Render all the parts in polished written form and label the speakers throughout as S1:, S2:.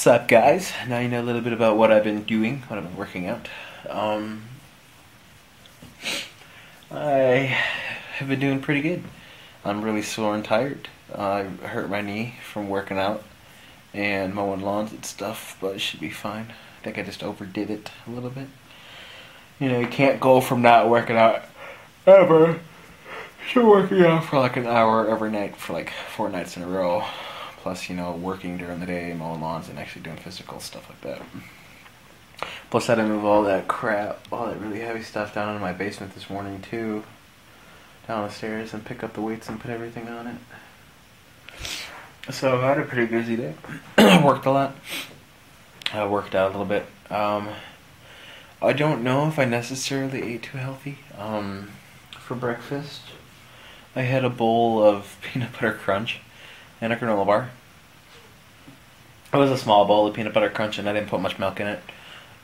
S1: Sup guys, now you know a little bit about what I've been doing, what I've been working out. I have been doing pretty good. I'm really sore and tired. I hurt my knee from working out and mowing lawns and stuff, but it should be fine. I think I just overdid it a little bit. You know, you can't go from not working out ever to working out for like an hour every night for like 4 nights in a row. Plus, you know, working during the day, mowing lawns, and actually doing physical stuff like that. Plus, I had to move all that crap, all that really heavy stuff down into my basement this morning, too. Down the stairs and pick up the weights and put everything on it. So, I had a pretty busy day. I worked a lot. I worked out a little bit. I don't know if I necessarily ate too healthy. For breakfast, I had a bowl of peanut butter crunch and a granola bar. It was a small bowl of peanut butter crunch and I didn't put much milk in it.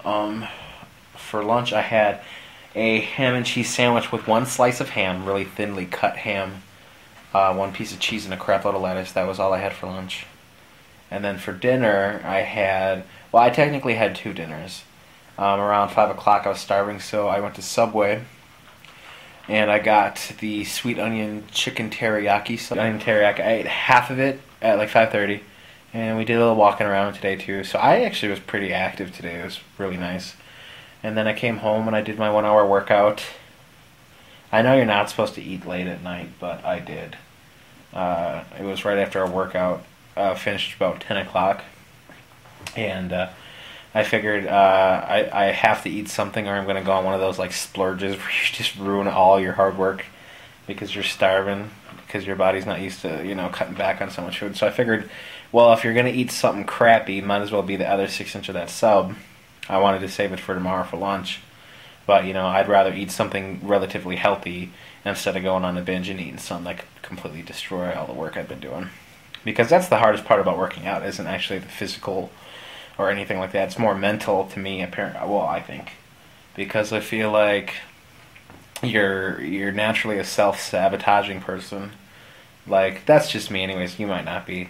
S1: For lunch I had a ham and cheese sandwich with 1 slice of ham, really thinly cut ham, 1 piece of cheese and a crap load of lettuce. That was all I had for lunch. And then for dinner I had, well, I technically had 2 dinners. Around 5 o'clock I was starving, so I went to Subway and I got the sweet onion chicken teriyaki. I ate half of it at like 5:30, and we did a little walking around today too. So I actually was pretty active today. It was really nice. And then I came home and I did my 1-hour workout. I know you're not supposed to eat late at night, but I did. It was right after our workout. Finished about 10 o'clock, and I figured I have to eat something or I'm going to go on one of those like splurges where you just ruin all your hard work because you're starving, because your body's not used to, you know, cutting back on so much food. So I figured, well, if you're going to eat something crappy, might as well be the other 6 inch of that sub. I wanted to save it for tomorrow for lunch. But, you know, I'd rather eat something relatively healthy instead of going on a binge and eating something that could completely destroy all the work I've been doing. Because that's the hardest part about working out, isn't actually the physical or anything like that. It's more mental to me, apparently. Well, I think, because I feel like you're naturally a self-sabotaging person. Like, that's just me, anyways. You might not be.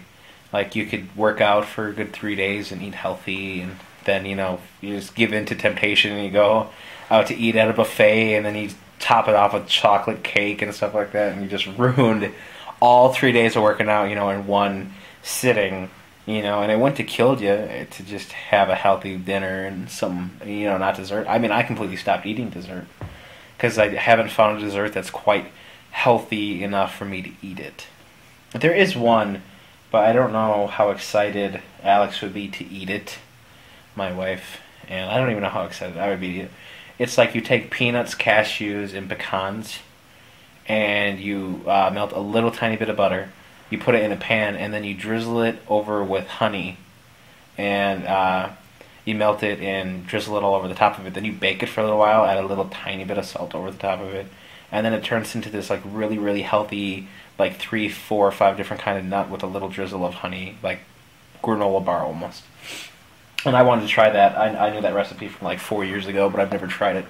S1: Like, you could work out for a good 3 days and eat healthy, and then, you know, you just give in to temptation and you go out to eat at a buffet, and then you top it off with chocolate cake and stuff like that, and you just ruined all 3 days of working out, you know, in one sitting. You know, and it wouldn't have killed you to just have a healthy dinner and some, you know, not dessert. I mean, I completely stopped eating dessert because I haven't found a dessert that's quite healthy enough for me to eat it. There is one, but I don't know how excited Alex would be to eat it, my wife, and I don't even know how excited I would be to eat it. It's like you take peanuts, cashews, and pecans, and you melt a little tiny bit of butter. You put it in a pan, and then you drizzle it over with honey, and you melt it and drizzle it all over the top of it. Then you bake it for a little while, add a little tiny bit of salt over the top of it, and then it turns into this like really, really healthy, like 3, 4, 5 different kind of nut with a little drizzle of honey, like granola bar almost. And I wanted to try that. I knew that recipe from like 4 years ago, but I've never tried it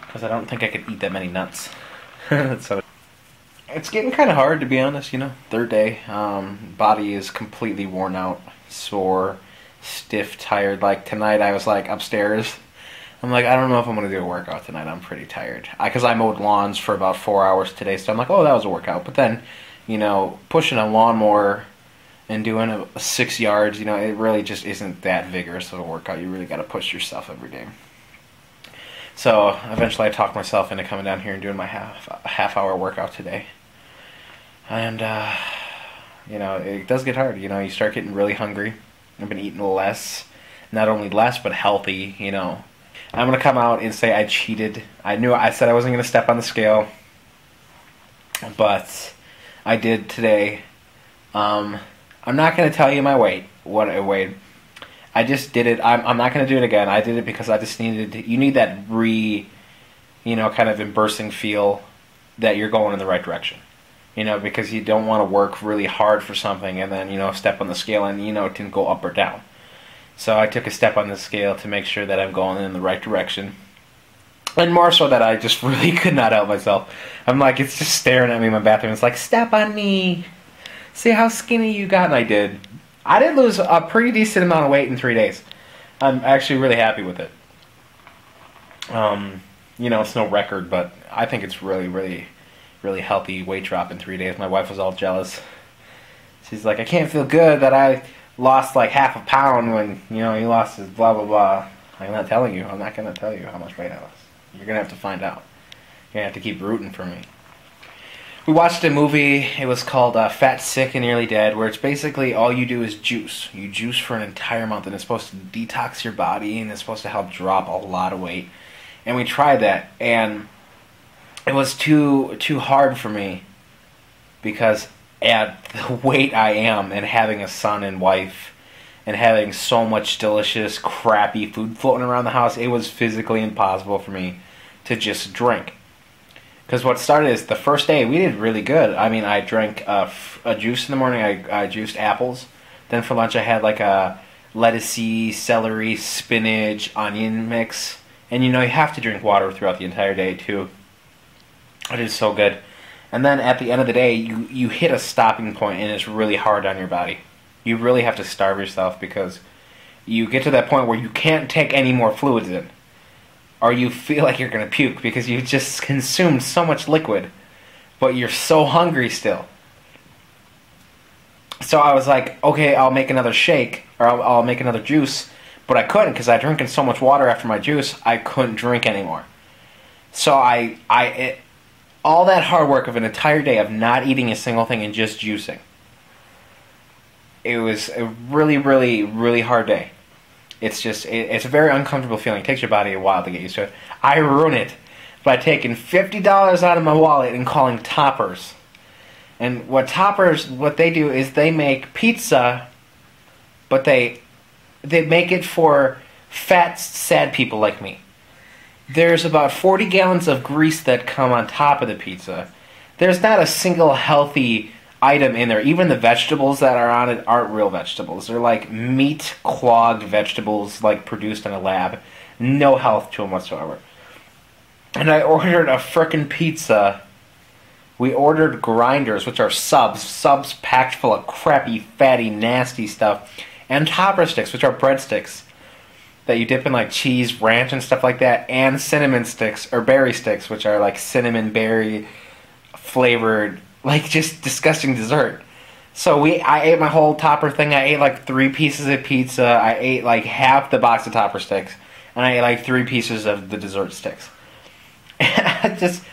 S1: because I don't think I could eat that many nuts. So it's getting kind of hard, to be honest, you know. 3rd day. Body is completely worn out, sore, stiff, tired. Like, tonight I was, like, upstairs. I'm like, I don't know if I'm going to do a workout tonight. I'm pretty tired. Because I mowed lawns for about 4 hours today, so I'm like, oh, that was a workout. But then, you know, pushing a lawnmower and doing 6 yards, you know, it really just isn't that vigorous of a workout. You really got to push yourself every day. So, eventually I talked myself into coming down here and doing my half-hour workout today. And, you know, it does get hard. You know, you start getting really hungry. I've been eating less. Not only less, but healthy, you know. I'm going to come out and say I cheated. I said I wasn't going to step on the scale. But I did today. I'm not going to tell you my weight, what I weighed. I just did it. I'm not going to do it again. I did it because I just needed to, you need that you know, kind of embarrassing feel that you're going in the right direction. You know, because you don't want to work really hard for something and then, you know, step on the scale and, you know, it can go up or down. So I took a step on the scale to make sure that I'm going in the right direction. And more so that I just really could not help myself. I'm like, it's just staring at me in my bathroom. It's like, step on me. See how skinny you got? And I did. I did lose a pretty decent amount of weight in 3 days. I'm actually really happy with it. You know, it's no record, but I think it's really, really, really healthy weight drop in 3 days. My wife was all jealous. She's like, I can't feel good that I lost like half a pound when, you know, you lost this blah, blah, blah. I'm not telling you. I'm not going to tell you how much weight I lost. You're going to have to find out. You're going to have to keep rooting for me. We watched a movie, it was called Fat, Sick, and Nearly Dead, where it's basically all you do is juice. You juice for an entire month, and it's supposed to detox your body, and it's supposed to help drop a lot of weight. And we tried that, and it was too hard for me, because at the weight I am, and having a son and wife, and having so much delicious, crappy food floating around the house, it was physically impossible for me to just drink. Because what started is the first day we did really good. I mean, I drank a juice in the morning. I juiced apples. Then for lunch I had like a lettucey, celery, spinach, onion mix. And you know, you have to drink water throughout the entire day too. It is so good. And then at the end of the day, you hit a stopping point, and it's really hard on your body. You really have to starve yourself, because you get to that point where you can't take any more fluids in. Or you feel like you're going to puke because you just consumed so much liquid, but you're so hungry still. So I was like, okay, I'll make another shake, or I'll make another juice, but I couldn't because I drank so much water after my juice, I couldn't drink anymore. So all that hard work of an entire day of not eating a single thing and just juicing, it was a really, really, really hard day. It's just, it's a very uncomfortable feeling. It takes your body a while to get used to it. I ruin it by taking $50 out of my wallet and calling Toppers. And what Toppers, what they do is they make pizza, but they make it for fat, sad people like me. There's about 40 gallons of grease that come on top of the pizza. There's not a single healthy item in there. Even the vegetables that are on it aren't real vegetables. They're like meat clogged vegetables, like produced in a lab. No health to them whatsoever. And I ordered a frickin' pizza. We ordered grinders, which are subs packed full of crappy, fatty, nasty stuff, and topper sticks, which are breadsticks that you dip in like cheese, ranch, and stuff like that, and cinnamon sticks or berry sticks, which are like cinnamon berry flavored, like just disgusting dessert. So I ate my whole topper thing. I ate like 3 pieces of pizza. I ate like half the box of topper sticks, and I ate like 3 pieces of the dessert sticks. And I just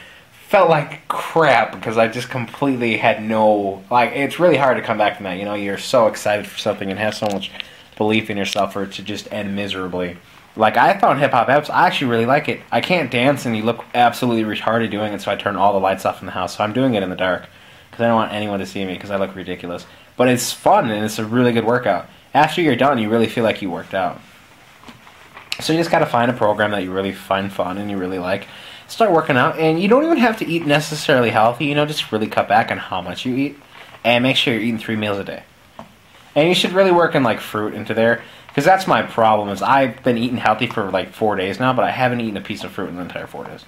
S1: felt like crap because I just completely had no, like, it's really hard to come back from that. You know, you're so excited for something and have so much belief in yourself for it to just end miserably. Like, I found Hip Hop Eps, I actually really like it. I can't dance and you look absolutely retarded doing it, so I turn all the lights off in the house. So I'm doing it in the dark because I don't want anyone to see me because I look ridiculous. But it's fun and it's a really good workout. After you're done, you really feel like you worked out. So you just got to find a program that you really find fun and you really like. Start working out, and you don't even have to eat necessarily healthy. You know, just really cut back on how much you eat, and make sure you're eating 3 meals a day. And you should really work in like fruit into there, because that's my problem. Is I've been eating healthy for like 4 days now, but I haven't eaten a piece of fruit in the entire 4 days.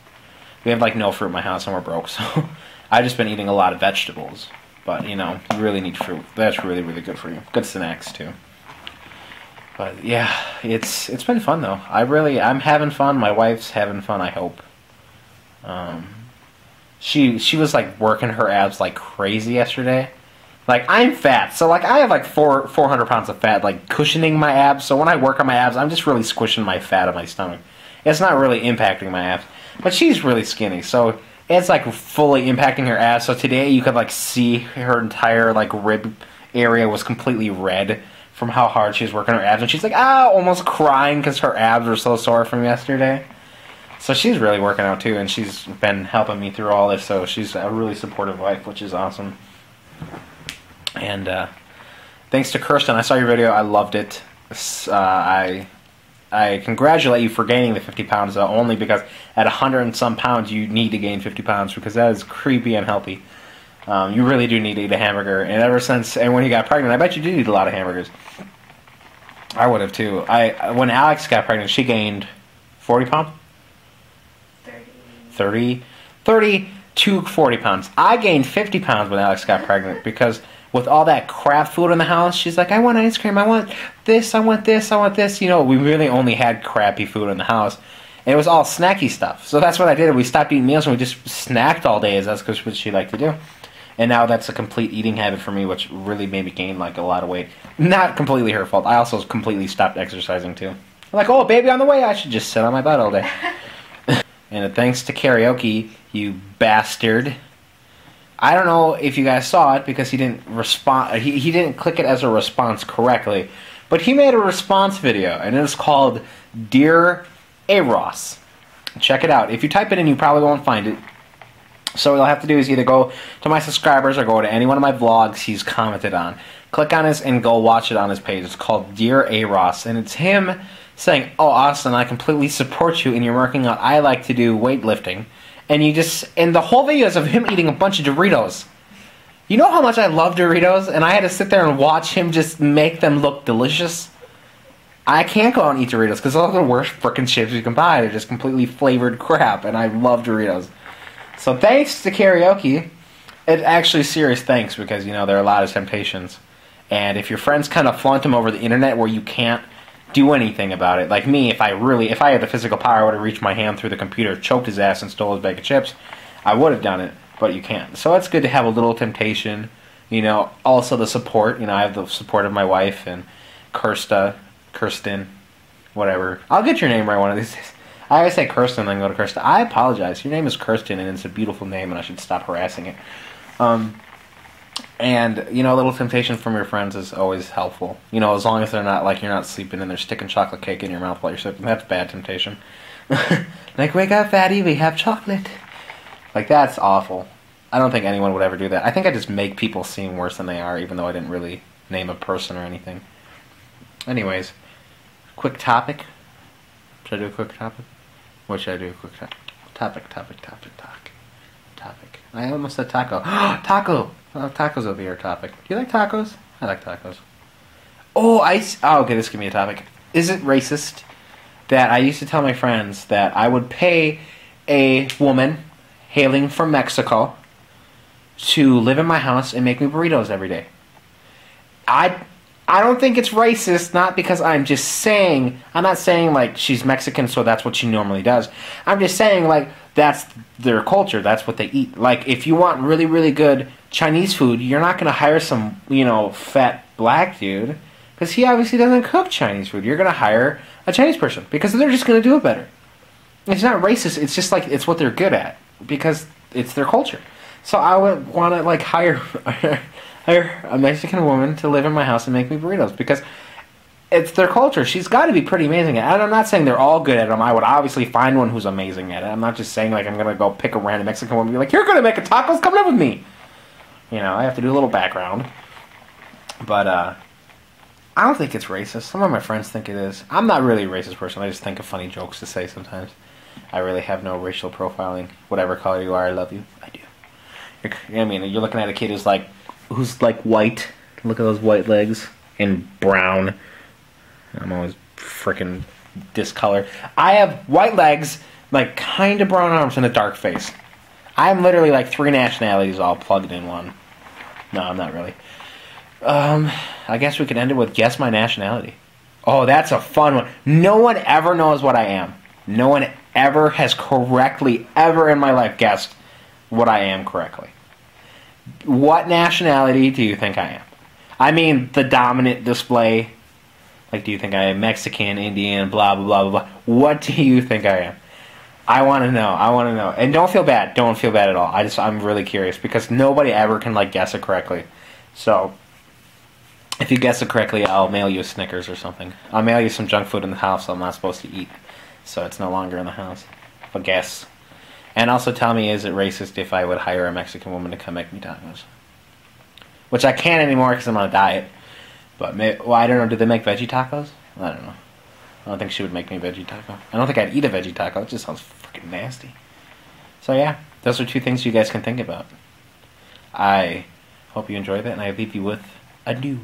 S1: We have like no fruit in my house, and we're broke, so I've just been eating a lot of vegetables. But you know, you really need fruit. That's really, really good for you. Good snacks too. But yeah, it's been fun though. I'm having fun. My wife's having fun, I hope. She was like working her abs like crazy yesterday. Like, I'm fat, so like I have like 400 pounds of fat like cushioning my abs. So when I work on my abs, I'm just really squishing my fat on my stomach. It's not really impacting my abs. But she's really skinny, so it's like fully impacting her abs. So today you could like see her entire like rib area was completely red from how hard she was working her abs, and she's like almost crying because her abs were so sore from yesterday. So she's really working out too, and she's been helping me through all this, so she's a really supportive wife, which is awesome. And thanks to Kirsten, I saw your video, I loved it. I congratulate you for gaining the 50 pounds, only because at 100 and some pounds you need to gain 50 pounds, because that is creepy unhealthy. You really do need to eat a hamburger, and ever since, and when you got pregnant, I bet you did eat a lot of hamburgers. I would have too. When Alex got pregnant, she gained 40 pounds? 30 to 40 pounds. I gained 50 pounds when Alex got pregnant because with all that crap food in the house, she's like, I want ice cream, I want this, I want this, I want this. You know, we really only had crappy food in the house. And it was all snacky stuff. So that's what I did. We stopped eating meals and we just snacked all day, as that's what she liked to do. And now that's a complete eating habit for me, which really made me gain like a lot of weight. Not completely her fault. I also completely stopped exercising too. I'm like, oh, baby on the way, I should just sit on my butt all day. And thanks to karaoke, you bastard. I don't know if you guys saw it because he didn't respond. He didn't click it as a response correctly. But he made a response video, and it is called Dear A-Ross. Check it out. If you type it in, you probably won't find it. So what you'll have to do is either go to my subscribers or go to any one of my vlogs he's commented on. Click on his and go watch it on his page. It's called Dear A-Ross, and it's him saying, oh, Austin, I completely support you in your working out. I like to do weightlifting. And the whole video is of him eating a bunch of Doritos. You know how much I love Doritos? And I had to sit there and watch him just make them look delicious. I can't go out and eat Doritos because those are the worst frickin' chips you can buy. They're just completely flavored crap, and I love Doritos. So thanks to karaoke, it actually serious thanks because, you know, there are a lot of temptations. And if your friends kind of flaunt them over the internet where you can't do anything about it, like me, if I had the physical power, I would have reached my hand through the computer, choked his ass, and stole his bag of chips. I would have done it, but you can't. So it's good to have a little temptation, you know. Also the support, you know, I have the support of my wife and Kirsten, whatever. I'll get your name right one of these days. I always say Kirsten and then go to Kirsten. I apologize. Your name is Kirsten, and it's a beautiful name, and I should stop harassing it. And, you know, a little temptation from your friends is always helpful. You know, as long as they're not, like, you're not sleeping and they're sticking chocolate cake in your mouth while you're sleeping. That's bad temptation. Like, wake up, fatty, we have chocolate. Like, that's awful. I don't think anyone would ever do that. I think I just make people seem worse than they are, even though I didn't really name a person or anything. Anyways, quick topic. Should I do a quick topic? What should I do? A quick topic. Topic. I almost said taco. Taco! Tacos will be our topic. Do you like tacos? I like tacos. Oh, okay, this could be a topic. Is it racist that I used to tell my friends that I would pay a woman hailing from Mexico to live in my house and make me burritos every day? I don't think it's racist, not because I'm not saying like she's Mexican so that's what she normally does. I'm just saying like that's their culture, that's what they eat. Like if you want really, really good Chinese food, you're not going to hire some, you know, fat black dude because he obviously doesn't cook Chinese food. You're going to hire a Chinese person because they're just going to do it better. It's not racist, it's just like it's what they're good at because it's their culture. So I would want to like hire a Mexican woman to live in my house and make me burritos because it's their culture. She's got to be pretty amazing at it. And I'm not saying they're all good at them. I would obviously find one who's amazing at it. I'm not just saying like I'm going to go pick a random Mexican woman and be like, you're going to make a tacos? Come live with me. You know, I have to do a little background. But I don't think it's racist. Some of my friends think it is. I'm not really a racist person. I just think of funny jokes to say sometimes. I really have no racial profiling. Whatever color you are, I love you. I do. I mean, you're looking at a kid who's like white. Look at those white legs. And brown. I'm always freaking discolored. I have white legs, like kind of brown arms, and a dark face. I'm literally like 3 nationalities all plugged in one. No, I'm not really. I guess we could end it with guess my nationality. Oh, that's a fun one. No one ever knows what I am. No one ever has correctly, ever in my life, guessed what I am correctly. What nationality do you think I am? I mean, the dominant display. Like, do you think I am Mexican, Indian, blah, blah, blah, blah, blah. What do you think I am? I want to know. I want to know. And don't feel bad. Don't feel bad at all. I'm really curious because nobody ever can, like, guess it correctly. So, if you guess it correctly, I'll mail you a Snickers or something. I'll mail you some junk food in the house I'm not supposed to eat. So it's no longer in the house. But guess. And also tell me, is it racist if I would hire a Mexican woman to come make me tacos? Which I can't anymore because I'm on a diet. But, well, I don't know. Do they make veggie tacos? I don't know. I don't think she would make me a veggie taco. I don't think I'd eat a veggie taco. It just sounds freaking nasty. So, yeah. Those are 2 things you guys can think about. I hope you enjoyed that, and I leave you with adieu.